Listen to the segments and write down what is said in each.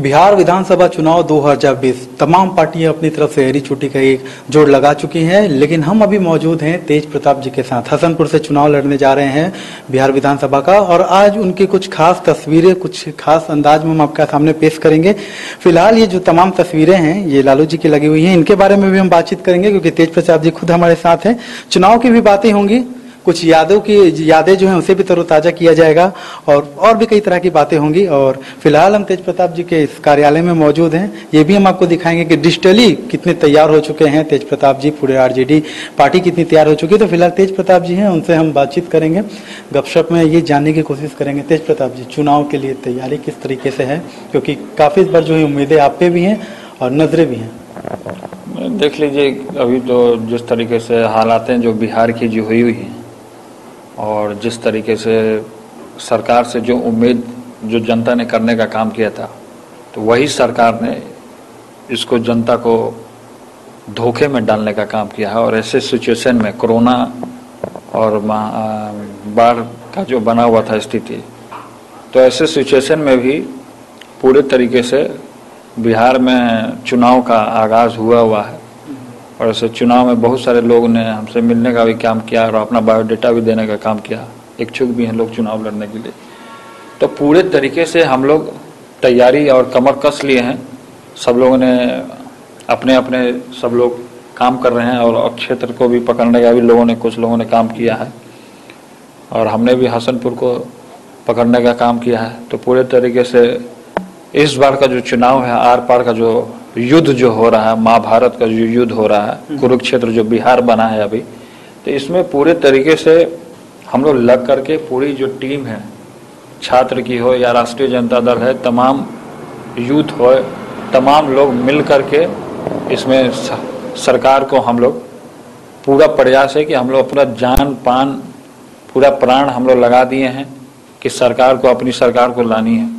बिहार विधानसभा चुनाव 2020 तमाम पार्टियां अपनी तरफ से हरी चुट्टी का एक जोड़ लगा चुकी हैं, लेकिन हम अभी मौजूद हैं तेज प्रताप जी के साथ। हसनपुर से चुनाव लड़ने जा रहे हैं बिहार विधानसभा का, और आज उनकी कुछ खास तस्वीरें कुछ खास अंदाज में हम आपके सामने पेश करेंगे। फिलहाल ये जो तमाम तस्वीरें हैं ये लालू जी की लगी हुई हैं, इनके बारे में भी हम बातचीत करेंगे क्योंकि तेज प्रताप जी खुद हमारे साथ हैं। चुनाव की भी बातें होंगी, कुछ यादें जो हैं उसे भी तरोताजा किया जाएगा, और भी कई तरह की बातें होंगी। और फिलहाल हम तेज प्रताप जी के इस कार्यालय में मौजूद हैं, ये भी हम आपको दिखाएंगे कि डिजिटली कितने तैयार हो चुके हैं तेज प्रताप जी, पूरे आरजेडी पार्टी कितनी तैयार हो चुकी है। तो फिलहाल तेज प्रताप जी हैं, उनसे हम बातचीत करेंगे, गपशप में ये जानने की कोशिश करेंगे। तेज प्रताप जी, चुनाव के लिए तैयारी किस तरीके से है, क्योंकि काफी इस बार जो है उम्मीदें आप पे भी हैं और नजरें भी हैं। देख लीजिए, अभी तो जिस तरीके से हालात जो बिहार की जो हुई है और जिस तरीके से सरकार से जो उम्मीद जो जनता ने करने का काम किया था, तो वही सरकार ने इसको जनता को धोखे में डालने का काम किया है। और ऐसे सिचुएशन में कोरोना और बाढ़ का जो बना हुआ था स्थिति, तो ऐसे सिचुएशन में भी पूरे तरीके से बिहार में चुनाव का आगाज़ हुआ है। और ऐसे चुनाव में बहुत सारे लोगों ने हमसे मिलने का भी काम किया और अपना बायोडाटा भी देने का काम किया, इच्छुक भी हैं लोग चुनाव लड़ने के लिए। तो पूरे तरीके से हम लोग तैयारी और कमर कस लिए हैं। सब लोगों ने अपने अपने सब लोग काम कर रहे हैं, और क्षेत्र को भी पकड़ने का भी कुछ लोगों ने काम किया है, और हमने भी हसनपुर को पकड़ने का काम किया है। तो पूरे तरीके से इस बार का जो चुनाव है, आर पार का जो युद्ध जो हो रहा है, महाभारत का जो युद्ध हो रहा है, कुरुक्षेत्र जो बिहार बना है अभी, तो इसमें पूरे तरीके से हम लोग लग करके पूरी जो टीम है, छात्र की हो या राष्ट्रीय जनता दल है, तमाम यूथ हो, तमाम लोग मिल करके इसमें सरकार को हम लोग पूरा प्रयास है कि हम लोग अपना जान पान पूरा प्राण हम लोग लगा दिए हैं कि सरकार को, अपनी सरकार को लानी है।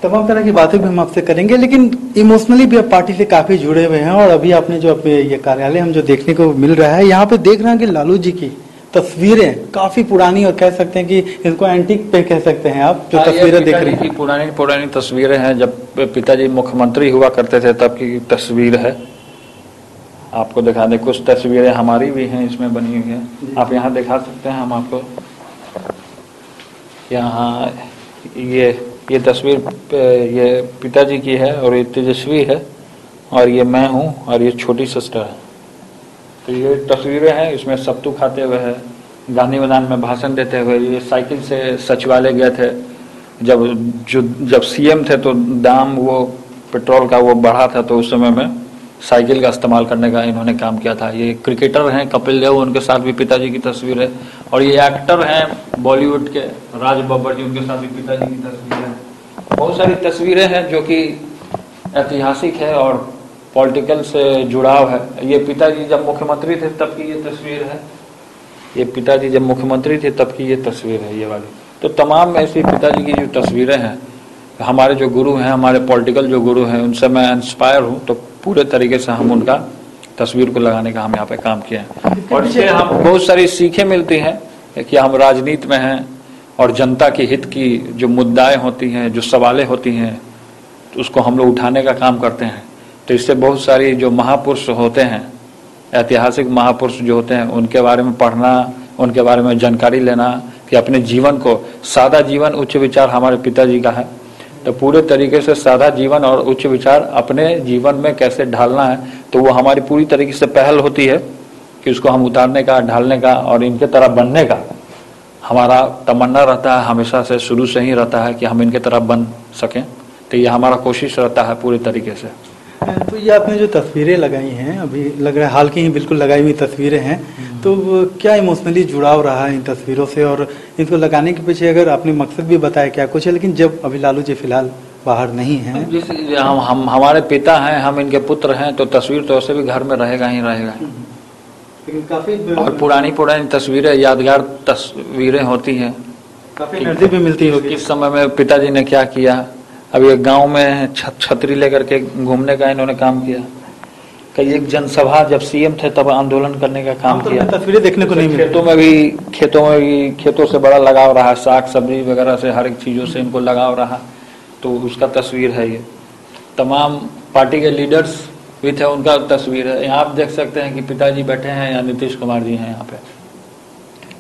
तमाम तरह की बातें भी हम आपसे करेंगे, लेकिन इमोशनली भी आप पार्टी से काफी जुड़े हुए हैं। और अभी आपने जो ये कार्यालय हम जो देखने को मिल रहा है, यहाँ पे देख रहे हैं कि लालू जी की तस्वीरें काफी पुरानी, और कह सकते हैं कि इनको एंटीक पे कह सकते हैं आप, जो तस्वीरें देख रहे हैं पुरानी तस्वीरें हैं। जब पिताजी मुख्यमंत्री हुआ करते थे तब की तस्वीर है, आपको दिखा दें। कुछ तस्वीरें हमारी भी हैं इसमें बनी हुई है, आप यहाँ दिखा सकते हैं हम आपको। यहाँ ये तस्वीर ये पिताजी की है, और ये तेजस्वी है, और ये मैं हूँ, और ये छोटी सिस्टर है। तो ये तस्वीरें हैं, इसमें सत्तू खाते हुए है, गांधी मैदान में भाषण देते हुए, ये साइकिल से सचिवालय गए थे। जब सीएम थे तो दाम वो पेट्रोल का वो बढ़ा था, तो उस समय में साइकिल का इस्तेमाल करने का इन्होंने काम किया था। ये क्रिकेटर हैं कपिल देव, उनके साथ भी पिताजी की तस्वीर है। और ये एक्टर हैं बॉलीवुड के राज बब्बर जी, उनके साथ भी पिताजी की तस्वीर है। बहुत सारी तस्वीरें हैं जो कि ऐतिहासिक है और पॉलिटिकल से जुड़ाव है। ये पिताजी जब मुख्यमंत्री थे तब की ये तस्वीर है, ये पिताजी जब मुख्यमंत्री थे तब की ये तस्वीर है, ये वाली। तो तमाम ऐसी पिताजी की जो तस्वीरें हैं, हमारे जो गुरु हैं, हमारे पॉलिटिकल जो गुरु हैं, उनसे मैं इंस्पायर हूँ। तो पूरे तरीके से हम उनका तस्वीर को लगाने का हम यहाँ पे काम किए हैं, और इससे हम बहुत सारी सीखें मिलती हैं कि हम राजनीति में हैं और जनता के हित की जो मुद्दाएं होती हैं, जो सवालें होती हैं, तो उसको हम लोग उठाने का काम करते हैं। तो इससे बहुत सारी जो महापुरुष होते हैं, ऐतिहासिक महापुरुष जो होते हैं, उनके बारे में पढ़ना, उनके बारे में जानकारी लेना, कि अपने जीवन को, सादा जीवन उच्च विचार हमारे पिताजी का है। तो पूरे तरीके से सादा जीवन और उच्च विचार अपने जीवन में कैसे ढालना है, तो वो हमारी पूरी तरीके से पहल होती है कि उसको हम उतारने का, ढालने का और इनके तरह बनने का हमारा तमन्ना रहता है। हमेशा से शुरू से ही रहता है कि हम इनके तरह बन सकें। तो ये हमारा कोशिश रहता है पूरे तरीके से। तो ये आपने जो तस्वीरें लगाई हैं, अभी लग रहा है हाल की ही बिल्कुल लगाई हुई तस्वीरें हैं, तो क्या इमोशनली जुड़ाव रहा है इन तस्वीरों से? और इनको लगाने के पीछे अगर आपने मकसद भी बताया क्या कुछ है, लेकिन जब अभी लालू जी फिलहाल बाहर नहीं हैं, जैसे हम हमारे पिता हैं, हम इनके पुत्र हैं, तो तस्वीर तो ऐसे भी घर में रहेगा ही रहेगा। लेकिन काफी और पुरानी तस्वीरें, यादगार तस्वीरें होती हैं, काफी एनर्जी भी मिलती होगी। किस समय में पिताजी ने क्या किया। अभी एक गांव में छतरी लेकर के घूमने का इन्होंने काम किया। कई एक जनसभा जब सीएम थे तब आंदोलन करने का काम किया। तस्वीरें देखने को नहीं मिली। खेतों से बड़ा लगाव रहा, साग सब्जी वगैरह से हर एक चीजों से इनको लगाव रहा, तो उसका तस्वीर है ये। तमाम पार्टी के लीडर्स भी थे, उनका तस्वीर है। यहाँ आप देख सकते हैं कि पिताजी बैठे हैं या नीतीश कुमार जी हैं यहाँ पे।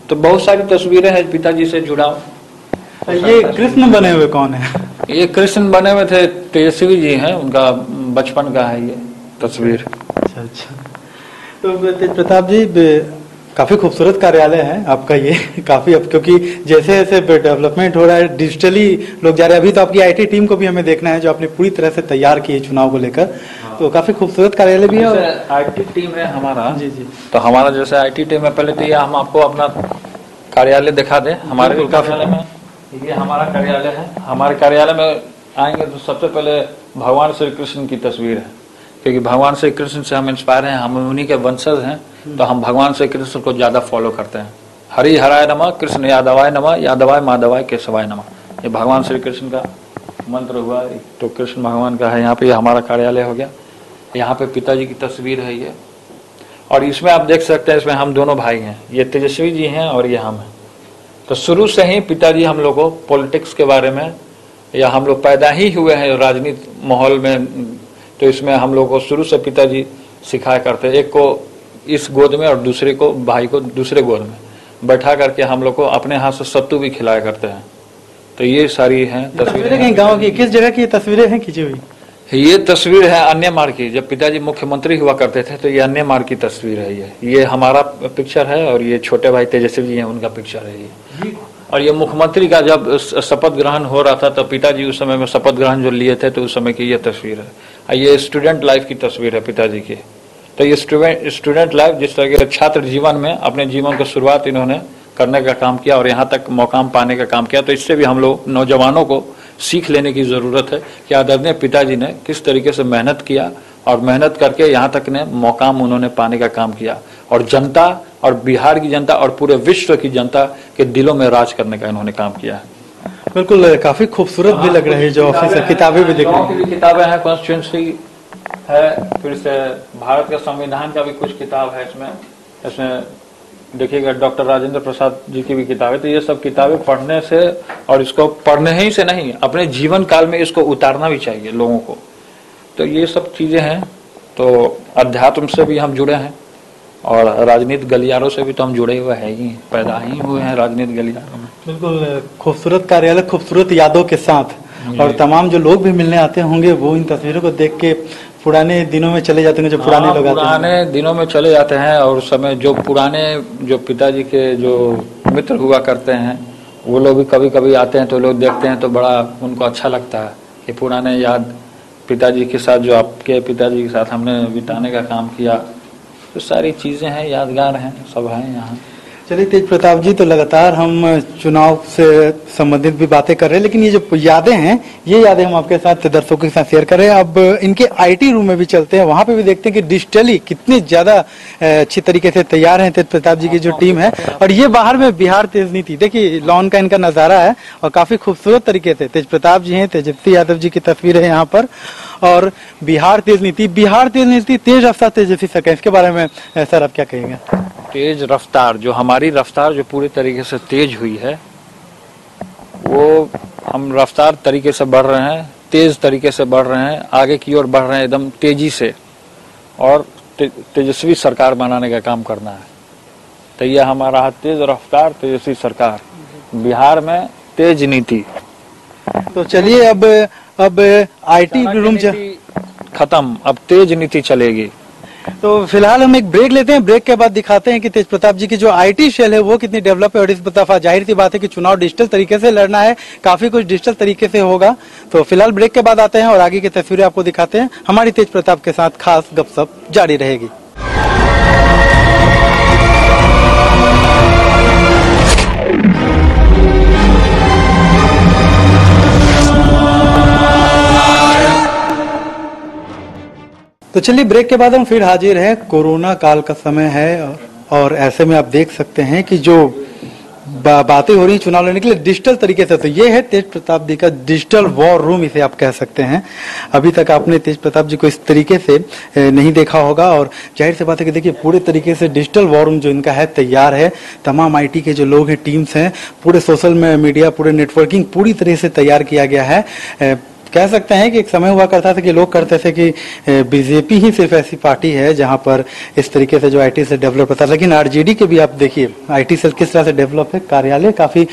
तो बहुत सारी तस्वीरें हैं पिताजी से जुड़ाव। ये कृष्ण बने हुए कौन है? ये कृष्ण बने हुए थे तेजस्वी जी हैं, उनका बचपन का है ये तस्वीर। अच्छा। तो तेज प्रताप जी, काफी खूबसूरत कार्यालय है आपका ये, काफी। अब क्योंकि जैसे जैसे डेवलपमेंट हो रहा है, डिजिटली लोग जा रहे हैं। अभी तो आपकी आईटी टीम को भी हमें देखना है, जो आपने पूरी तरह से तैयार की है चुनाव को लेकर। तो काफी खूबसूरत कार्यालय भी है। और आईटी टीम है हमारा। जी। तो हमारा जैसे आईटी टीम है, पहले तो ये हम आपको अपना कार्यालय दिखा दें। हमारे कार्यालय में ये हमारा कार्यालय है। हमारे कार्यालय में आएंगे तो सबसे पहले भगवान श्री कृष्ण की तस्वीर है, क्योंकि भगवान श्री कृष्ण से हम इंस्पायर हैं, हम उन्हीं के वंशज हैं। तो हम भगवान श्री कृष्ण को ज्यादा फॉलो करते हैं। हरि हराय नमः, कृष्ण यादवाय नमः, यादवाय माधवाय केशवाय नमः। ये भगवान श्री कृष्ण का मंत्र हुआ। तो कृष्ण भगवान का है। यहाँ पे हमारा कार्यालय हो गया। यहाँ पे पिताजी की तस्वीर है ये। और इसमें आप देख सकते हैं, इसमें हम दोनों भाई हैं। ये तेजस्वी जी हैं और ये हम हैं। तो शुरू से ही पिताजी हम लोग को पॉलिटिक्स के बारे में, या हम लोग पैदा ही हुए हैं राजनीति माहौल में, तो इसमें हम लोग को शुरू से पिताजी सिखाया करते। एक को इस गोद में और दूसरे को, भाई को दूसरे गोद में बैठा करके हम लोग को अपने हाथ से सत्तू भी खिलाया करते हैं। तो ये सारी हैं तस्वीरें। कहीं गाँव की किस जगह की तस्वीरें हैं खींची हुई? ये तस्वीर है अन्यमार की। जब पिताजी मुख्यमंत्री हुआ करते थे तो ये अन्यमार की तस्वीर है। ये हमारा पिक्चर है और ये छोटे भाई तेजस्वी जी हैं, उनका पिक्चर है ये। और ये मुख्यमंत्री का जब शपथ ग्रहण हो रहा था तो पिताजी उस समय में शपथ ग्रहण जो लिए थे, तो उस समय की ये तस्वीर है। ये स्टूडेंट लाइफ की तस्वीर है पिताजी की। तो ये स्टूडेंट लाइफ, जिस तरह के छात्र जीवन में अपने जीवन की शुरुआत इन्होंने करने का काम किया और यहाँ तक मुकाम पाने का काम किया। तो इससे भी हम लोग नौजवानों को सीख लेने की जरूरत है कि आदरणीय पिताजी ने किस तरीके से मेहनत किया और मेहनत करके यहाँ तक ने मुकाम उन्होंने पाने का काम किया। और जनता, और बिहार की जनता और पूरे विश्व की जनता के दिलों में राज करने का इन्होंने काम किया है। बिल्कुल, काफी खूबसूरत भी लग रही है जो ऑफिस है। किताबें भी दिख रही हैं। किताबें हैं, कॉन्स्टिट्यूंसी है, फिर से भारत का संविधान का भी कुछ किताब है इसमें देखिएगा। डॉक्टर राजेंद्र प्रसाद जी की भी किताब है। तो ये सब किताबें पढ़ने से, और इसको पढ़ने ही से नहीं, अपने जीवन काल में इसको उतारना भी चाहिए लोगों को। तो ये सब चीजें हैं। तो अध्यात्म से भी हम जुड़े हैं और राजनीति गलियारों से भी तो हम जुड़े हुए हैं ही, पैदा ही हुए हैं राजनीति गलियारों में। बिल्कुल, खूबसूरत कार्यालय, खूबसूरत यादों के साथ। और तमाम जो लोग भी मिलने आते होंगे वो इन तस्वीरों को देख के पुराने दिनों में चले जाते हैं। जो पुराने लोग आते हैं, पुराने दिनों में चले जाते हैं। और उस समय जो पुराने, जो पिताजी के जो मित्र हुआ करते हैं, वो लोग भी कभी कभी आते हैं। तो लोग देखते हैं तो बड़ा उनको अच्छा लगता है कि पुराने याद पिताजी के साथ, जो आपके पिताजी के साथ हमने बिताने का काम किया, तो सारी चीजें हैं, यादगार हैं, सब हैं यहाँ। चलिए तेज प्रताप जी, तो लगातार हम चुनाव से संबंधित भी बातें कर रहे हैं, लेकिन ये जो यादें हैं, ये यादें हम आपके साथ, दर्शकों के साथ शेयर कर रहे हैं। अब इनके आईटी रूम में भी चलते हैं, वहां पे भी देखते हैं कि डिजिटली कितनी ज्यादा अच्छी तरीके से तैयार है तेज प्रताप जी की जो टीम है। और ये बाहर में बिहार तेज नीति, देखिए लॉन का इनका नजारा है और काफी खूबसूरत तरीके से तेज प्रताप जी हैं, तेजस्वी यादव जी की तस्वीर है यहाँ पर। और बिहार तेज नीति, तेज रफ्तार तेजस्वी सरकार, इसके बारे में सर आप क्या कहेंगे? तेज रफ्तार, जो हमारी रफ्तार जो पूरी तरीके से तेज हुई है, वो हम रफ्तार तरीके से बढ़ रहे हैं, तेज तरीके से बढ़ रहे हैं, आगे की ओर बढ़ रहे हैं एकदम तेजी से। और तेजस्वी सरकार बनाने का काम करना है। तो ये हमारा तेज रफ्तार तेजस्वी सरकार, बिहार में तेज नीति। तो चलिए अब आईटी रूम खत्म, अब तेज नीति चलेगी। तो फिलहाल हम एक ब्रेक लेते हैं, ब्रेक के बाद दिखाते हैं कि तेज प्रताप जी की जो आईटी सेल है वो कितनी डेवलप है। और इस दफा जाहिर सी बात है कि चुनाव डिजिटल तरीके से लड़ना है, काफी कुछ डिजिटल तरीके से होगा। तो फिलहाल ब्रेक के बाद आते हैं और आगे की तस्वीरें आपको दिखाते हैं। हमारी तेज प्रताप के साथ खास गपशप जारी रहेगी। तो चलिए ब्रेक के बाद हम फिर हाजिर हैं। कोरोना काल का समय है और ऐसे में आप देख सकते हैं कि जो बातें हो रही चुनाव लड़ने के लिए डिजिटल तरीके से, तो ये है तेज प्रताप जी का डिजिटल वॉर रूम, इसे आप कह सकते हैं। अभी तक आपने तेज प्रताप जी को इस तरीके से नहीं देखा होगा और जाहिर सी बात है कि देखिए पूरे तरीके से डिजिटल वॉर रूम जो इनका है तैयार है। तमाम आईटी के जो लोग हैं, टीम्स हैं, पूरे सोशल मीडिया, पूरे नेटवर्किंग पूरी तरह से तैयार किया गया है। कह सकते हैं कि एक समय हुआ करता था कि लोग करते थे कि बीजेपी ही सिर्फ ऐसी पार्टी है जहां पर इस तरीके से जो आईटी सेल डेवलप होता है, लेकिन आरजेडी के भी आप देखिए आईटी सेल किस तरह से डेवलप है। कार्यालय काफी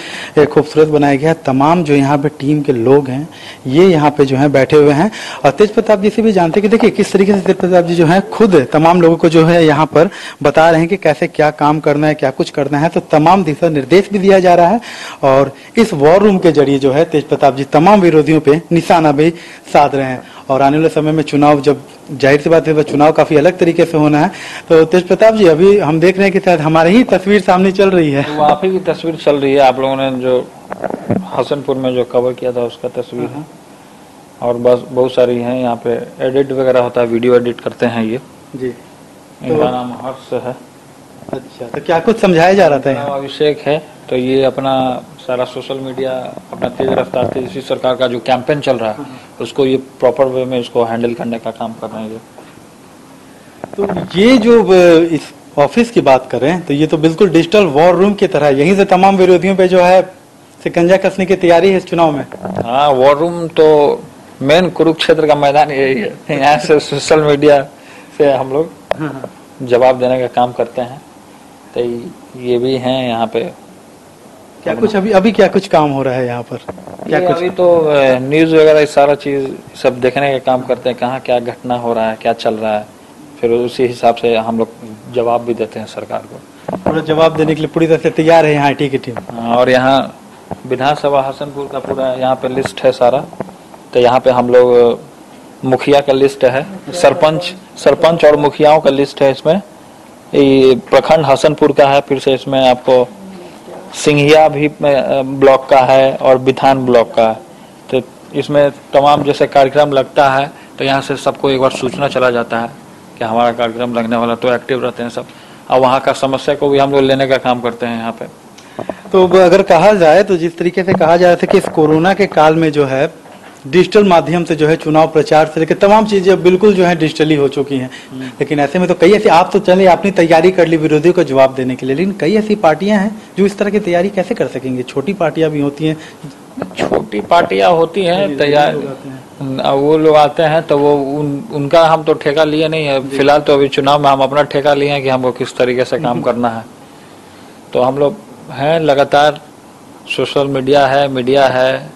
खूबसूरत बनाया गया है। तमाम जो यहाँ पे टीम के लोग हैं ये यहाँ पे जो है बैठे हुए हैं। और तेज प्रताप जी से भी जानते हैं कि देखिए किस तरीके से तेज प्रताप जी जो है खुद तमाम लोगों को जो है यहाँ पर बता रहे हैं कि कैसे क्या काम करना है, क्या कुछ करना है। तो तमाम दिशा निर्देश भी दिया जा रहा है और इस वॉर रूम के जरिए जो है तेज प्रताप जी तमाम विरोधियों पे निशाना भी साध रहे हैं। और आने वाले समय में चुनाव, जब जाहिर सी बात है चुनाव काफी अलग तरीके से होना है, तो तेज प्रताप जी अभी हम देख रहे हैं कि शायद हमारे ही तस्वीर सामने चल रही है। वहाँ पे की तस्वीर चल रही है। आप लोगों ने जो हसनपुर में जो कवर किया था उसका तस्वीर है और बस बहुत सारी हैं। यहाँ पे एडिट वगैरह होता है, वीडियो एडिट करते हैं ये जी। इनका नाम हर्ष है। अच्छा, तो क्या कुछ समझाया जा रहा था? अभिषेक है। तो ये अपना सारा सोशल मीडिया, अपना तेज रफ्तार तेजस्वी सरकार का जो कैंपेन चल रहा है उसको ये प्रॉपर वे में इसको हैंडल करने का काम कर रहे हैं। तो ये जो इस ऑफिस की बात करें तो ये तो बिल्कुल डिजिटल वॉर रूम की तरह, यहीं से तमाम विरोधियों पे जो है शिकंजा कसने की तैयारी है इस चुनाव में। हाँ, वॉर रूम तो मेन कुरुक्षेत्र का मैदान यही है। यहाँ से सोशल मीडिया से हम लोग जवाब देने का काम करते हैं। तो ये भी हैं यहाँ पे। क्या कुछ अभी क्या कुछ काम हो रहा है यहाँ पर? क्या कुछ अभी तो न्यूज वगैरह सारा चीज सब देखने का काम करते हैं, कहाँ क्या घटना हो रहा है, क्या चल रहा है, फिर उसी हिसाब से हम लोग जवाब भी देते हैं सरकार को। पूरा जवाब देने के लिए पूरी तरह से तैयार है यहाँ आईटी की टीम। और यहाँ विधानसभा हसनपुर का पूरा यहाँ पे लिस्ट है सारा। तो यहाँ पे हम लोग मुखिया का लिस्ट है, सरपंच और मुखियाओं का लिस्ट है। इसमें ये प्रखंड हसनपुर का है, फिर से इसमें आपको सिंघिया भी ब्लॉक का है और बिथान ब्लॉक का है। तो इसमें तमाम जैसे कार्यक्रम लगता है तो यहाँ से सबको एक बार सूचना चला जाता है कि हमारा कार्यक्रम लगने वाला, तो एक्टिव रहते हैं सब। और वहाँ का समस्या को भी हम लोग लेने का काम करते हैं यहाँ पे। तो अगर कहा जाए तो जिस तरीके से कहा जा रहा था कि इस कोरोना के काल में जो है डिजिटल माध्यम से जो है चुनाव प्रचार से लेकर तमाम चीजें बिल्कुल जो है डिजिटली हो चुकी हैं, लेकिन ऐसे में तो कई ऐसी, आप तो चले आपने तैयारी कर ली विरोधियों को जवाब देने के लिए, लेकिन कई ऐसी पार्टियां हैं जो इस तरह की तैयारी कैसे कर सकेंगे? छोटी पार्टियां भी होती हैं, छोटी पार्टियां होती हैं तैयार, वो लोग आते हैं तो वो उनका हम तो ठेका लिए नहीं है फिलहाल। तो अभी चुनाव में हम अपना ठेका लिए हैं कि हमको किस तरीके से काम करना है। तो हम लोग हैं लगातार, सोशल मीडिया है,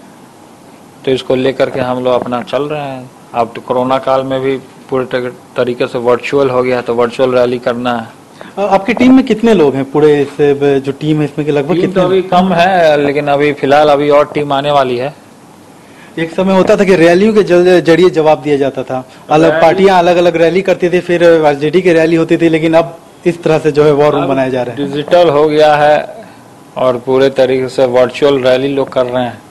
तो इसको लेकर के हम लोग अपना चल रहे हैं। अब तो कोरोना काल में भी पूरे तरीके से वर्चुअल हो गया, तो वर्चुअल रैली करना है। आपकी टीम में कितने लोग हैं? पूरे इस जो टीम है इसमें लगभग कितने? तो अभी कम है, लेकिन अभी फिलहाल अभी और टीम आने वाली है। एक समय होता था कि रैलियों के जरिए जवाब दिया जाता था, अलग पार्टियां अलग अलग रैली करती थी, फिर आरजेडी की रैली होती थी, लेकिन अब इस तरह से जो है वॉर रूम बनाया जा रहा है, डिजिटल हो गया है और पूरे तरीके से वर्चुअल रैली लोग कर रहे हैं।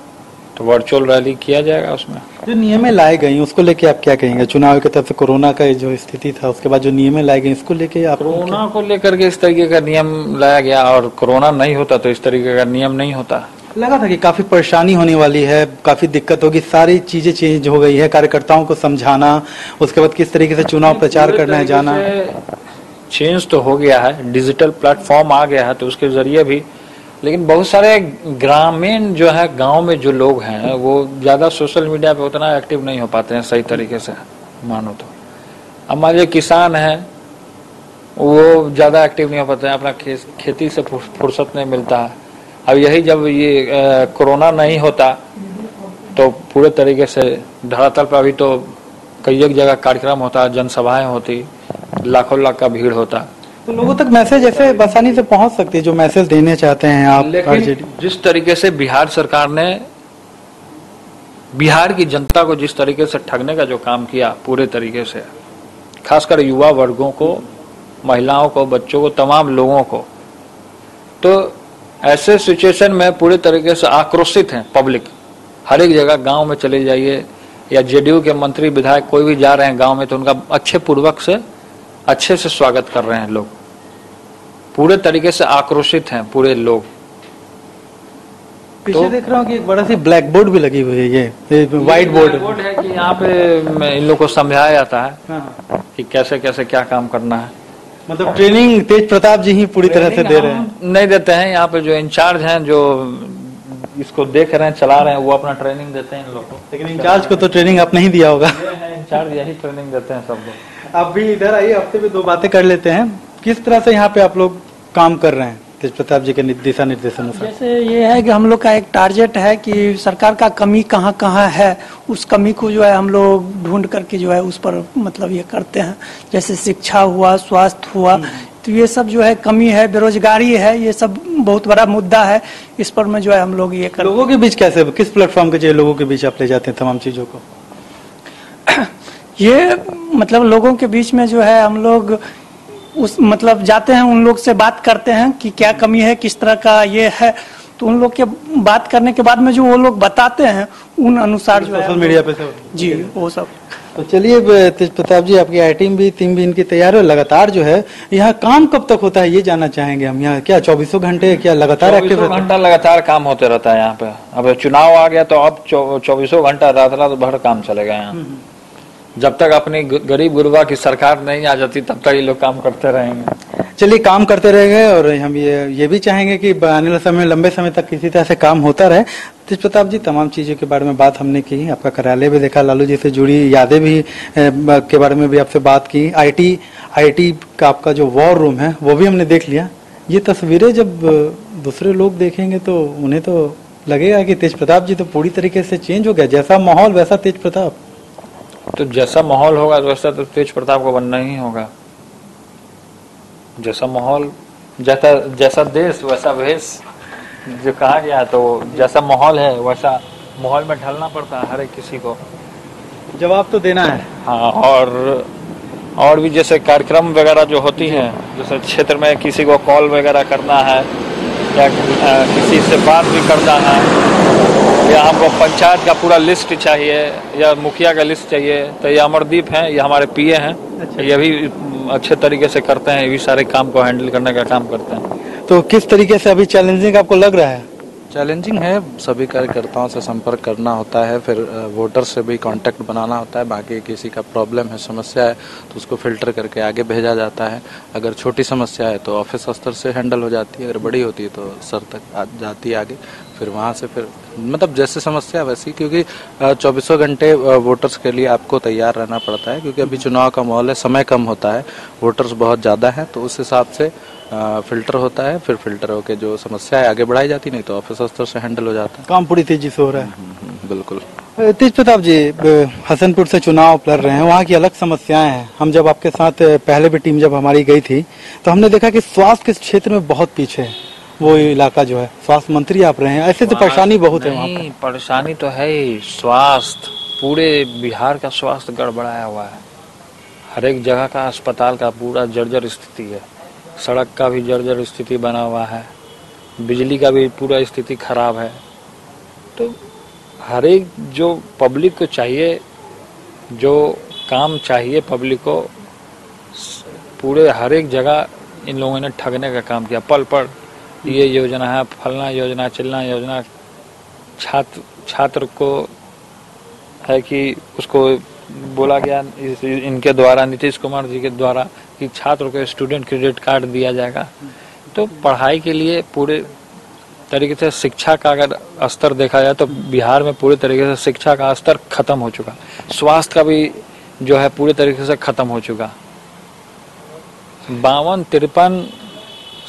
तो वर्चुअल रैली किया जाएगा। उसमें जो नियमें लाए गई उसको लेके आप क्या कहेंगे? चुनाव के तरफ से कोरोना का जो स्थिति था उसके बाद जो नियमें लाए गए इसको लेके आप? कोरोना को लेकर के इस तरीके का नियम लाया गया, और कोरोना नहीं होता तो इस तरीके का नियम नहीं होता। लगा था कि काफी परेशानी होने वाली है, काफी दिक्कत होगी, सारी चीजें चेंज हो गई है, कार्यकर्ताओं को समझाना, उसके बाद किस तरीके से चुनाव प्रचार करना है, जाना चेंज तो हो गया है, डिजिटल प्लेटफॉर्म आ गया है तो उसके जरिए भी। लेकिन बहुत सारे ग्रामीण जो है, गांव में जो लोग हैं वो ज्यादा सोशल मीडिया पे उतना एक्टिव नहीं हो पाते हैं सही तरीके से, मानो तो। अब मान लीजिए किसान है, वो ज्यादा एक्टिव नहीं हो पाते हैं, अपना खेती से फुर्सत नहीं मिलता है। अब यही जब ये कोरोना नहीं होता तो पूरे तरीके से धरातल पर अभी तो कई एक जगह कार्यक्रम होता, जनसभाएं होती, लाखों लाख का भीड़ होता, तो लोगों तक मैसेज ऐसे आसानी से पहुंच सकती है जो मैसेज देने चाहते हैं आप। लेकिन जिस तरीके से बिहार सरकार ने बिहार की जनता को जिस तरीके से ठगने का जो काम किया पूरे तरीके से, खासकर युवा वर्गों को, महिलाओं को, बच्चों को, तमाम लोगों को, तो ऐसे सिचुएशन में पूरे तरीके से आक्रोशित है पब्लिक। हर एक जगह गांव में चले जाइए, या जेडीयू के मंत्री विधायक कोई भी जा रहे हैं गांव में तो उनका अच्छे से स्वागत कर रहे हैं लोग। पूरे तरीके से आक्रोशित हैं पूरे लोग। पीछे देख रहा हूँ कि एक बड़ा सी ब्लैक बोर्ड भी लगी हुई है, ये व्हाइट बोर्ड है कि यहाँ पे इन लोग को समझाया जाता है कि कैसे कैसे क्या काम करना है। मतलब ट्रेनिंग तेज प्रताप जी ही पूरी तरह से दे रहे हैं? नहीं देते हैं, यहाँ पे जो इंचार्ज हैं, जो इसको देख रहे हैं, चला रहे हैं, वो अपना ट्रेनिंग देते हैं इन लोग को। लेकिन इंचार्ज को तो ट्रेनिंग आप नहीं दिया होगा। ये है इंचार्ज, यही ट्रेनिंग देते हैं सब लोग। आप भी इधर आइए, आपसे भी दो बातें कर लेते हैं। किस तरह से यहाँ पे आप लोग काम कर रहे हैं तेज प्रताप जी के दिशा निर्देशानुसार? जैसे ये है कि हम लोग का एक टारगेट है कि सरकार का कमी कहाँ कहाँ है, उस कमी को जो है हम लोग ढूंढ करके जो है उस पर मतलब ये करते हैं। जैसे शिक्षा हुआ, स्वास्थ्य हुआ, तो ये सब जो है कमी है, बेरोजगारी है, ये सब बहुत बड़ा मुद्दा है। इस पर में जो है हम लोग ये कर लोगों के बीच कैसे, किस प्लेटफॉर्म के जरिए लोगों के बीच आप ले जाते हैं तमाम चीजों को? ये मतलब लोगों के बीच में जो है हम लोग उस मतलब जाते हैं, उन लोग से बात करते हैं कि क्या कमी है, किस तरह का ये है, तो उन लोग के बात करने के बाद में जो वो लोग बताते हैं उन अनुसार जो है सोशल मीडिया पे से जी वो सब। तो चलिए तेज प्रताप जी, आपकी आई टीम भी इनकी तैयार है लगातार जो है। यहाँ काम कब तक होता है ये जानना चाहेंगे हम। यहाँ क्या 24 घंटे क्या लगातार एक्टिव रहता है? 24 घंटा लगातार काम होते रहता है यहाँ पे। अब चुनाव आ गया तो अब 24 घंटा रात भर काम चलेगा यहाँ। जब तक अपनी गरीब गुरबा की सरकार नहीं आ जाती तब तक ये लोग काम करते रहेंगे। चलिए, काम करते रहेंगे और हम ये भी चाहेंगे कि आने वाले समय लंबे समय तक किसी तरह से काम होता रहे। तेज प्रताप जी, तमाम चीज़ों के बारे में बात हमने की, आपका कार्यालय भी देखा, लालू जी से जुड़ी यादें भी के बारे में भी आपसे बात की, आईटी का आपका जो वॉर रूम है वो भी हमने देख लिया। ये तस्वीरें जब दूसरे लोग देखेंगे तो उन्हें तो लगेगा कि तेज प्रताप जी तो पूरी तरीके से चेंज हो गया, जैसा माहौल वैसा तेज प्रताप। तो जैसा माहौल होगा वैसा तो तेज प्रताप को बनना ही होगा। जैसा माहौल, जैसा देश वैसा भेष जो कहा गया है, तो जैसा माहौल है वैसा माहौल में ढलना पड़ता है हर एक किसी को। जवाब तो देना है। हाँ, और भी जैसे कार्यक्रम वगैरह जो होती हैं, जैसे क्षेत्र में किसी को कॉल वगैरह करना है या किसी से बात भी करना है, या हमको पंचायत का पूरा लिस्ट चाहिए या मुखिया का लिस्ट चाहिए, तो ये अमरदीप हैं, ये हमारे पीए हैं। अच्छा। ये भी अच्छे तरीके से करते हैं, ये भी सारे काम को हैंडल करने का काम करते हैं। तो किस तरीके से अभी चैलेंजिंग आपको लग रहा है? चैलेंजिंग है, सभी कार्यकर्ताओं से संपर्क करना होता है, फिर वोटर से भी कांटेक्ट बनाना होता है। बाकी किसी का प्रॉब्लम है, समस्या है, तो उसको फिल्टर करके आगे भेजा जाता है। अगर छोटी समस्या है तो ऑफिस स्तर से हैंडल हो जाती है, अगर बड़ी होती है तो सर तक आ जाती है आगे, फिर वहाँ से फिर मतलब जैसे समस्या वैसी, क्योंकि 24 घंटे वोटर्स के लिए आपको तैयार रहना पड़ता है, क्योंकि अभी चुनाव का माहौल है, समय कम होता है, वोटर्स बहुत ज़्यादा हैं, तो उस हिसाब से फिल्टर होता है, फिर फिल्टर होकर जो समस्या है आगे बढ़ाई जाती, नहीं तो ऑफिस स्तर से हैंडल हो जाता है। काम पूरी तेजी से हो रहा है। बिल्कुल। तेज प्रताप जी, हसनपुर से चुनाव लड़ रहे हैं, वहाँ की अलग समस्याएं हैं। हम जब आपके साथ पहले भी टीम जब हमारी गई थी तो हमने देखा कि स्वास्थ्य के क्षेत्र में बहुत पीछे है वो इलाका जो है। स्वास्थ्य मंत्री आप रहे हैं, ऐसे तो परेशानी बहुत है वहाँ पर। परेशानी तो है ही, स्वास्थ्य पूरे बिहार का स्वास्थ्य गड़बड़ाया हुआ है। हर एक जगह का अस्पताल का पूरा जर्जर स्थिति है, सड़क का भी जर्जर स्थिति बना हुआ है, बिजली का भी पूरा स्थिति खराब है। तो हर एक जो पब्लिक को चाहिए, जो काम चाहिए पब्लिक को, पूरे हर एक जगह इन लोगों ने ठगने का काम किया। पल पल ये योजना है, फलना योजना, चिलना योजना, छात्र को है कि उसको बोला गया इनके द्वारा, नीतीश कुमार जी के द्वारा, कि छात्र को स्टूडेंट क्रेडिट कार्ड दिया जाएगा। तो पढ़ाई के लिए पूरे तरीके से शिक्षा का अगर स्तर देखा जाए तो बिहार में पूरे तरीके से शिक्षा का स्तर खत्म हो चुका, स्वास्थ्य का भी जो है पूरे तरीके से खत्म हो चुका। 52, 53,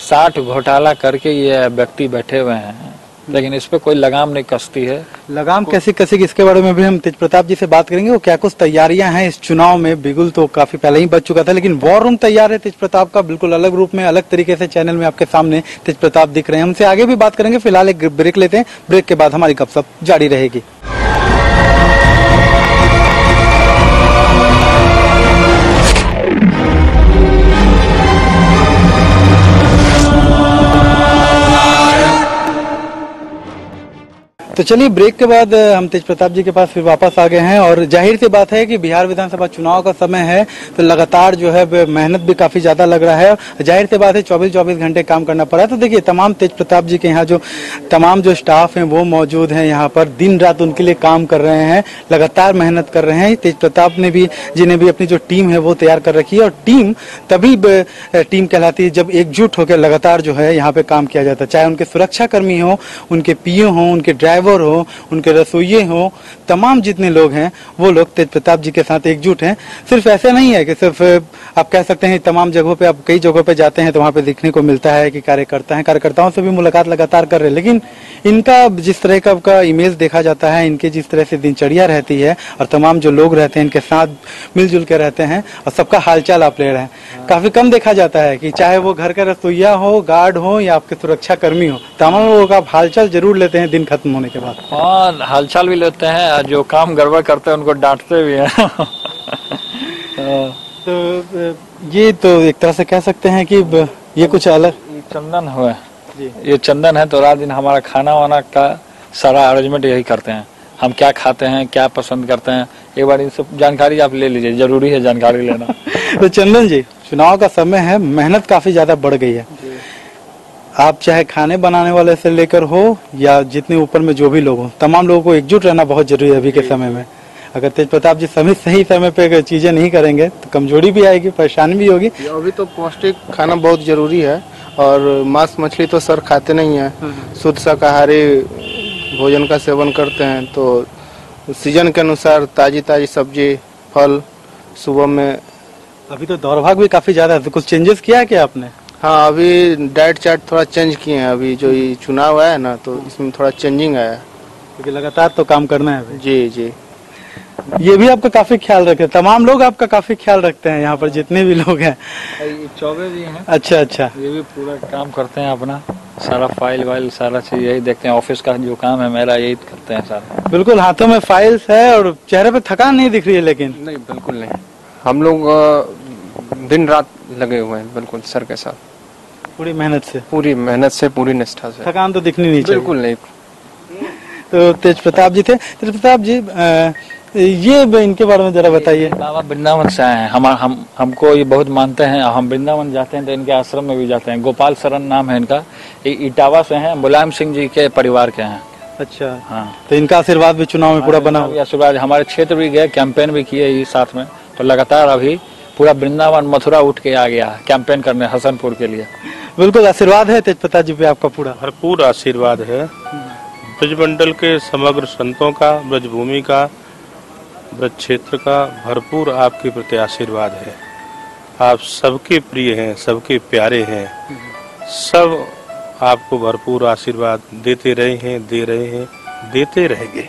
60 घोटाला करके ये व्यक्ति बैठे हुए हैं, लेकिन इस पे कोई लगाम नहीं कसती है। लगाम कैसी कसेगी, इसके बारे में भी हम तेज प्रताप जी से बात करेंगे। वो क्या कुछ तैयारियां हैं इस चुनाव में? बिगुल तो काफी पहले ही बच चुका था, लेकिन वॉर रूम तैयार है तेज प्रताप का, बिल्कुल अलग रूप में, अलग तरीके से चैनल में आपके सामने तेज प्रताप दिख रहे हैं। हमसे आगे भी बात करेंगे, फिलहाल एक ब्रेक लेते हैं, ब्रेक के बाद हमारी गपशप जारी रहेगी। तो चलिए ब्रेक के बाद हम तेज प्रताप जी के पास फिर वापस आ गए हैं और जाहिर सी बात है कि बिहार विधानसभा चुनाव का समय है तो लगातार जो है मेहनत भी काफी ज्यादा लग रहा है। जाहिर सी बात है 24 घंटे काम करना पड़ा है। तो देखिए तमाम तेज प्रताप जी के यहाँ जो तमाम जो स्टाफ हैं वो मौजूद हैं, यहाँ पर दिन रात उनके लिए काम कर रहे हैं, लगातार मेहनत कर रहे हैं। तेज प्रताप ने भी अपनी जो टीम है वो तैयार कर रखी है और टीम तभी टीम कहलाती है जब एकजुट होकर लगातार जो है यहाँ पे काम किया जाता है। चाहे उनके सुरक्षा कर्मी हो, उनके पीओ हो, उनके ड्राइवर हो, उनके रसोइये हो, तमाम जितने लोग हैं वो लोग तेज प्रताप जी के साथ एकजुट हैं। सिर्फ ऐसा नहीं है कि सिर्फ आप कह सकते हैं तमाम जगहों पे, आप कई जगहों पे जाते हैं तो वहाँ पे देखने को मिलता है कि कार्यकर्ताओं से भी मुलाकात लगातार कर रहे हैं, लेकिन इनका जिस तरह का इमेज देखा जाता है, इनके जिस तरह से दिनचर्या रहती है और तमाम जो लोग रहते हैं इनके साथ मिलजुल के रहते हैं और सबका हालचाल आप ले रहे हैं। काफी कम देखा जाता है कि चाहे वो घर का रसोइया हो, गार्ड हो या आपके सुरक्षा कर्मी हो, तमाम लोगों का हालचाल जरूर लेते हैं दिन खत्म होने के बाद। हाँ, हालचाल भी लेते हैं और जो काम गड़बड़ करते हैं उनको डांटते भी हैं। तो ये तो एक तरह से कह सकते हैं कि ये कुछ अलग चंदन हुआ ये चंदन है तो रात दिन हमारा खाना वाना का सारा अरेंजमेंट यही करते हैं। हम क्या खाते हैं, क्या पसंद करते हैं, एक बार इन सब जानकारी आप ले लीजिए, जरूरी है जानकारी लेना। तो चंदन जी, चुनाव का समय है, मेहनत काफी ज्यादा बढ़ गई है। आप चाहे खाने बनाने वाले से लेकर हो या जितने ऊपर में जो भी लोग हो, तमाम लोगों को एकजुट रहना बहुत जरूरी है अभी के समय में। अगर तेज प्रताप जी सही समय पे चीजें नहीं करेंगे तो कमजोरी भी आएगी, परेशानी भी होगी। अभी तो पौष्टिक खाना बहुत जरूरी है और मांस मछली तो सर खाते नहीं है, शुद्ध शाकाहारी भोजन का सेवन करते हैं। तो सीजन के अनुसार ताजी सब्जी फल सुबह में। अभी तो दौड़ भाग भी काफी ज्यादा है, तो कुछ चेंजेस किया है क्या आपने? हाँ, अभी डाइट चार्ट थोड़ा चेंज किए हैं। अभी जो ये चुनाव आया ना तो इसमें थोड़ा चेंजिंग आया है, क्योंकि लगातार तो काम करना है अभी। जी। ये भी आपका काफी ख्याल रखते हैं, तमाम लोग आपका काफी ख्याल रखते हैं यहाँ पर जितने भी लोग हैं। चौबे भी हैं। अच्छा, ये भी पूरा काम करते हैं अपना, सारा फाइल वाइल सारा चीज यही देखते हैं। ऑफिस का जो काम है मेरा यही करते हैं सारा। बिल्कुल, हाथों में फाइल्स है और चेहरे पे थकान नहीं दिख रही है। लेकिन नहीं, बिल्कुल नहीं, हम लोग दिन रात लगे हुए हैं बिल्कुल सर के साथ, पूरी मेहनत से, पूरी निष्ठा से। थकान तो दिखनी नहीं चाहिए। बिल्कुल नहीं। तो तेज प्रताप जी थे। तेज प्रताप जी, ये इनके बारे में जरा बताइए। बाबा वृंदावन से आए हैं, हमको ये बहुत मानते हैं। हम वृंदावन जाते हैं तो इनके आश्रम में भी जाते हैं। गोपाल शरण नाम है इनका, ये इटावा से हैं, मुलायम सिंह जी के परिवार के हैं। अच्छा, हाँ। तो इनका आशीर्वाद भी चुनाव में पूरा बना हुआ। आशीर्वाद, हमारे क्षेत्र भी गए, कैंपेन भी किए ये साथ में। तो लगातार अभी पूरा वृंदावन मथुरा उठ के आ गया कैंपेन करने हसनपुर के लिए। बिल्कुल, आशीर्वाद है तेज प्रताप जी पे आपका पूरा। भरपूर आशीर्वाद है ब्रजमंडल के समग्र संतों का, ब्रजभूमि का, ब्रज क्षेत्र का भरपूर आपके प्रति आशीर्वाद है। आप सबके प्रिय हैं, सबके प्यारे हैं, सब आपको भरपूर आशीर्वाद देते रहे हैं, दे रहे हैं, देते रहेंगे।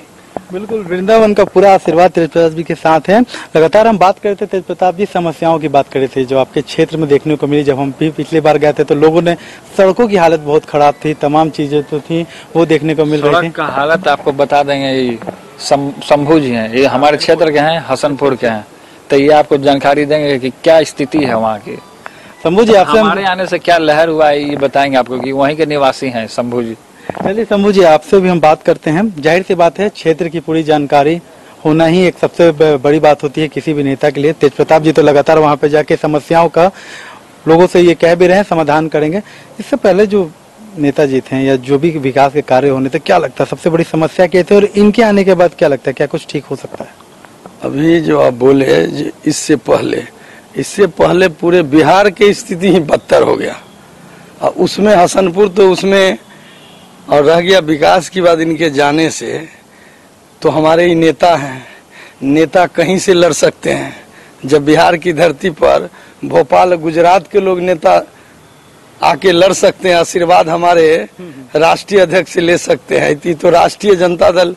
बिल्कुल, वृंदावन का पूरा आशीर्वाद तेज प्रताप जी के साथ है। लगातार हम बात कर रहे थे तेज प्रताप जी, समस्याओं की बात कर रहे थे जो आपके क्षेत्र में देखने को मिली। जब हम भी पिछली बार गए थे तो लोगों ने, सड़कों की हालत बहुत खराब थी, तमाम चीजें तो थी वो देखने को मिल रही थी। सड़क का हालत आपको बता देंगे, ये शंभू जी हैं, ये हमारे क्षेत्र के हैं, हसनपुर के हैं, तो ये आपको जानकारी देंगे कि क्या स्थिति है वहाँ की। शंभू जी, आपसे हमारे आने से क्या लहर हुआ है ये बताएंगे आपको, कि वहीं के निवासी हैं शंभू जी। चलिए शंभू जी, आपसे भी हम बात करते हैं। जाहिर सी बात है, क्षेत्र की पूरी जानकारी होना ही एक सबसे बड़ी बात होती है किसी भी नेता के लिए। तेज प्रताप जी तो लगातार वहां पे जाके समस्याओं का लोगों से ये कह भी रहे हैं, समाधान करेंगे। इससे पहले जो नेताजी थे या जो भी विकास के कार्य होने थे, क्या लगता है सबसे बड़ी समस्या क्या थी और इनके आने के बाद क्या लगता है क्या कुछ ठीक हो सकता है? अभी जो आप बोले, इससे पहले पूरे बिहार की स्थिति ही बदतर हो गया और उसमें हसनपुर तो उसमें, और रह गया विकास की बात इनके जाने से, तो हमारे ही नेता हैं, नेता कहीं से लड़ सकते हैं। जब बिहार की धरती पर भोपाल गुजरात के लोग नेता आके लड़ सकते हैं, आशीर्वाद हमारे राष्ट्रीय अध्यक्ष से ले सकते हैं, तो राष्ट्रीय जनता दल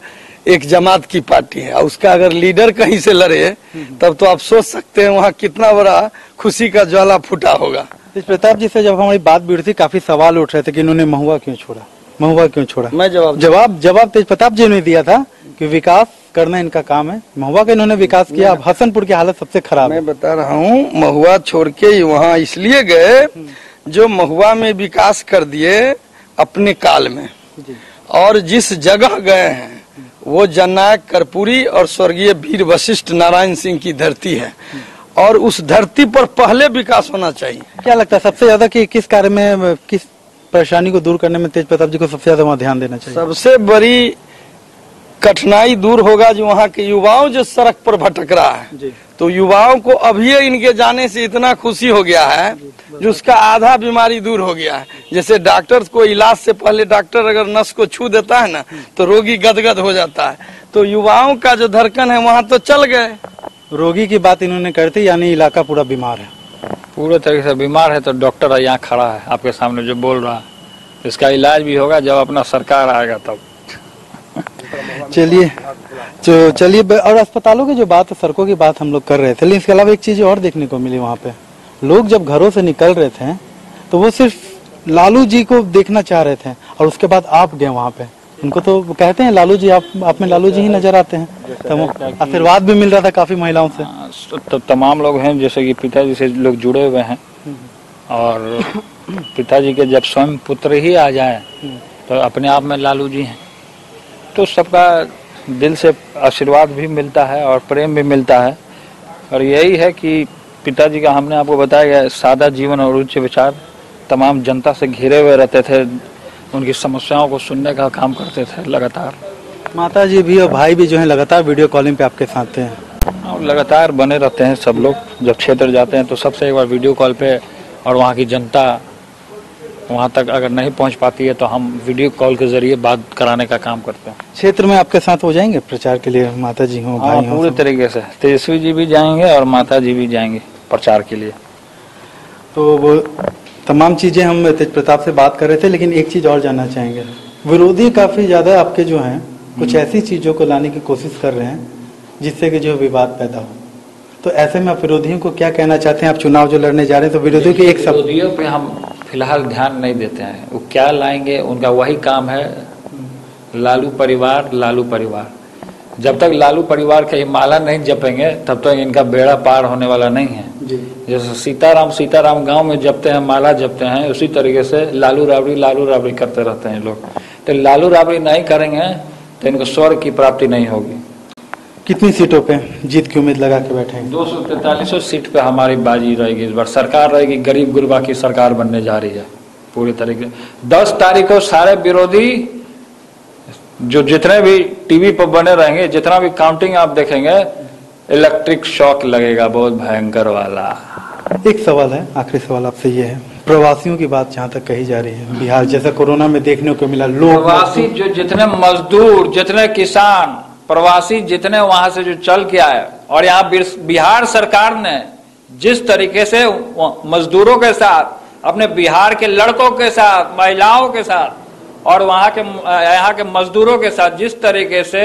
एक जमात की पार्टी है, उसका अगर लीडर कहीं से लड़े तब तो आप सोच सकते हैं वहाँ कितना बड़ा खुशी का ज्वाला फूटा होगा। तेज प्रताप जी से जब हमारी बात भी हुई थी, काफी सवाल उठ रहे थे कि इन्होंने महुआ क्यों छोड़ा। मैं जवाब तेज प्रताप जी ने दिया था कि विकास करना इनका काम है। महुआ का इन्होंने विकास किया, अब हसनपुर की हालत सबसे खराब है। मैं बता रहा हूँ, महुआ छोड़ के वहाँ इसलिए गए जो महुआ में विकास कर दिए अपने काल में, और जिस जगह गए हैं वो जननायक कर्पूरी और स्वर्गीय वीर वशिष्ठ नारायण सिंह की धरती है और उस धरती पर पहले विकास होना चाहिए। क्या लगता है सबसे ज्यादा कि किस कार्य में, किस परेशानी को दूर करने में तेज प्रताप जी को सबसे ज्यादा वहाँ ध्यान देना चाहिए? सबसे बड़ी कठिनाई दूर होगा जो वहाँ के युवाओं जो सड़क पर भटक रहा है जी। तो युवाओं को अभी इनके जाने से इतना खुशी हो गया है जो उसका आधा बीमारी दूर हो गया है। जैसे डॉक्टर को इलाज से पहले डॉक्टर अगर नस को छू देता है ना तो रोगी गदगद हो जाता है, तो युवाओं का जो धड़कन है वहाँ तो चल गए। रोगी की बात इन्होंने करती, यानी इलाका पूरा बीमार है, पूरे तरीके से बीमार है। तो डॉक्टर यहाँ खड़ा है आपके सामने जो बोल रहा है, इसका इलाज भी होगा जब अपना सरकार आएगा तब। चलिए और अस्पतालों की जो बात है, सड़कों की बात हम लोग कर रहे थे, लेकिन इसके अलावा एक चीज और देखने को मिली वहाँ पे। लोग जब घरों से निकल रहे थे तो वो सिर्फ लालू जी को देखना चाह रहे थे और उसके बाद आप गए वहाँ पे, उनको तो कहते हैं लालू जी, आप में लालू जी ही नजर आते हैं, तो आशीर्वाद भी मिल रहा था काफी महिलाओं से। तो तमाम लोग हैं जैसे कि पिताजी से लोग जुड़े हुए हैं और पिताजी के जब स्वयं पुत्र ही आ जाए तो अपने आप में लालू जी हैं, तो सबका दिल से आशीर्वाद भी मिलता है और प्रेम भी मिलता है। और यही है कि पिताजी का, हमने आपको बताया गया, सादा जीवन और उच्च विचार, तमाम जनता से घिरे हुए रहते थे, उनकी समस्याओं को सुनने का काम करते थे लगातार। माता जी भी और भाई भी जो है लगातार वीडियो कॉलिंग पे आपके साथ थे और लगातार बने रहते हैं। सब लोग जब क्षेत्र जाते हैं तो सबसे एक बार वीडियो कॉल पे, और वहाँ की जनता वहाँ तक अगर नहीं पहुँच पाती है तो हम वीडियो कॉल के जरिए बात कराने का काम करते हैं। क्षेत्र में आपके साथ हो जाएंगे प्रचार के लिए, माता जी हो, भाई हो? पूरे तरीके से तेजस्वी जी भी जाएंगे और माता जी भी जाएंगे प्रचार के लिए। तो वो तमाम चीजें हम तेज प्रताप से बात कर रहे थे, लेकिन एक चीज और जानना चाहेंगे। विरोधी काफी ज्यादा आपके जो हैं कुछ ऐसी चीजों को लाने की कोशिश कर रहे हैं जिससे कि जो विवाद पैदा हो, तो ऐसे में आप विरोधियों को क्या कहना चाहते हैं? आप चुनाव जो लड़ने जा रहे हैं तो विरोधियों की एक विरोधियों पे हम फिलहाल ध्यान नहीं देते हैं, वो क्या लाएंगे उनका वही काम है, लालू परिवार लालू परिवार। जब तक लालू परिवार की माला नहीं जपेंगे तब तक इनका बेड़ा पार होने वाला नहीं है। जैसे सीताराम गांव में जपते हैं, माला जपते हैं, उसी तरीके से लालू राबड़ी करते रहते हैं लोग। तो लालू राबड़ी नहीं करेंगे तो इनको स्वर्ग की प्राप्ति नहीं होगी। कितनी सीटों पे जीत की उम्मीद लगा के बैठे हैं? 243 सीट पे हमारी बाजी रहेगी इस बार। सरकार रहेगी गरीब गुरबा की सरकार बनने जा रही है पूरी तरीके। 10 तारीख को सारे विरोधी जो जितने भी टीवी पर बने रहेंगे, जितना भी काउंटिंग आप देखेंगे, इलेक्ट्रिक शॉक लगेगा बहुत भयंकर वाला। एक सवाल है, आखिरी सवाल आपसे ये है, प्रवासियों की बात जहाँ तक कही जा रही है, बिहार जैसा कोरोना में देखने को मिला, लोग प्रवासी जो जितने मजदूर, जितने किसान, प्रवासी जितने वहां से जो चल के आए, और यहाँ बिहार सरकार ने जिस तरीके से मजदूरों के साथ, अपने बिहार के लड़कों के साथ, महिलाओं के साथ और यहाँ के मजदूरों के साथ जिस तरीके से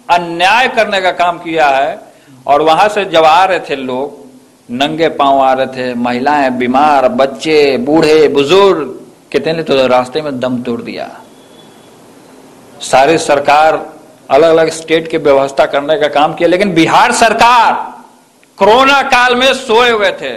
अन्याय करने का काम किया है, और वहां से जब आ रहे थे लोग नंगे पांव आ रहे थे, महिलाएं, बीमार, बच्चे, बूढ़े, बुजुर्ग, कितने ने तो रास्ते में दम तोड़ दिया। सारी सरकार अलग अलग स्टेट की व्यवस्था करने का काम किया, लेकिन बिहार सरकार कोरोना काल में सोए हुए थे।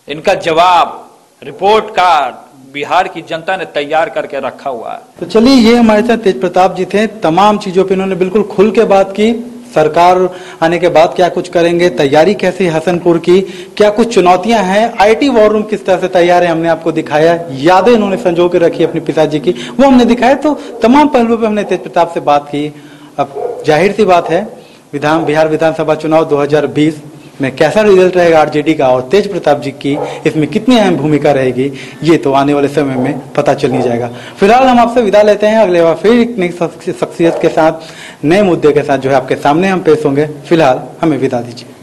इनका जवाब, रिपोर्ट कार्ड बिहार की जनता ने तैयार करके रखा हुआ है। तो चलिए, ये हमारे साथ तेज प्रताप जी थे। तमाम चीजों पे इन्होंने बिल्कुल खुल के बात की। सरकार आने के बाद क्या कुछ करेंगे, तैयारी कैसी है हसनपुर की, क्या कुछ चुनौतियां हैं, आईटी वॉर रूम किस तरह से तैयार है, हमने आपको दिखाया। यादें इन्होंने संजो के रखी अपने पिताजी की, वो हमने दिखाया। तो तमाम पहलुओं पे हमने तेज प्रताप से बात की। अब जाहिर सी बात है, बिहार विधानसभा चुनाव 2020 में कैसा रिजल्ट रहेगा आरजेडी का, और तेज प्रताप जी की इसमें कितनी अहम भूमिका रहेगी, ये तो आने वाले समय में पता चल ही जाएगा। फिलहाल हम आपसे विदा लेते हैं। अगले बार फिर एक नई शख्सियत के साथ, नए मुद्दे के साथ जो है आपके सामने हम पेश होंगे। फिलहाल हमें विदा दीजिए।